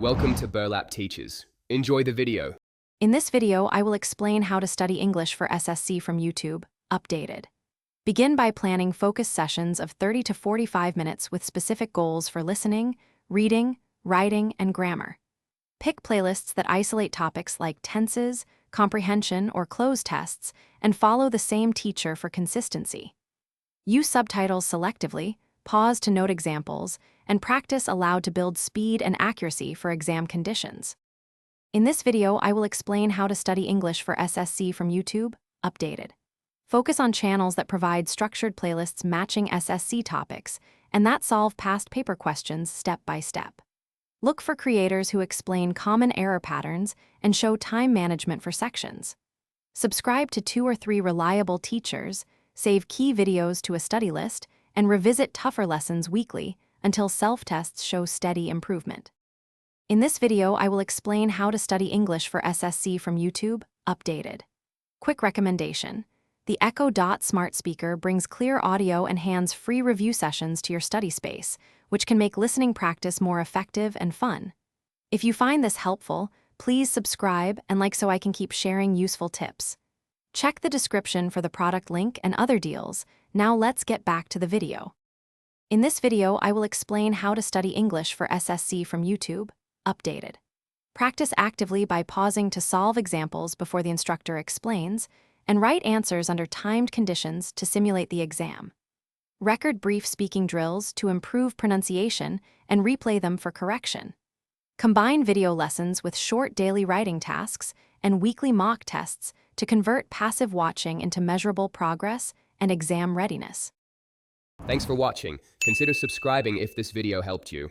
Welcome to Burlap Teachers. Enjoy the video. In this video, I will explain how to study English for SSC from YouTube, updated. Begin by planning focus sessions of 30 to 45 minutes with specific goals for listening, reading, writing, and grammar. Pick playlists that isolate topics like tenses, comprehension, or cloze tests, and follow the same teacher for consistency. Use subtitles selectively, pause to note examples, and practice aloud to build speed and accuracy for exam conditions. In this video, I will explain how to study English for SSC from YouTube, updated. Focus on channels that provide structured playlists matching SSC topics and that solve past paper questions step by step. Look for creators who explain common error patterns and show time management for sections. Subscribe to 2 or 3 reliable teachers, save key videos to a study list, and revisit tougher lessons weekly until self-tests show steady improvement. In this video, I will explain how to study English for SSC from YouTube, updated. Quick recommendation: the Echo Dot smart speaker brings clear audio and hands-free review sessions to your study space, which can make listening practice more effective and fun. If you find this helpful, please subscribe and like so I can keep sharing useful tips. Check the description for the product link and other deals. Now let's get back to the video. In this video, I will explain how to study English for SSC from YouTube, updated. Practice actively by pausing to solve examples before the instructor explains, and write answers under timed conditions to simulate the exam. Record brief speaking drills to improve pronunciation and replay them for correction. Combine video lessons with short daily writing tasks and weekly mock tests to convert passive watching into measurable progress and exam readiness. Thanks for watching. Consider subscribing if this video helped you.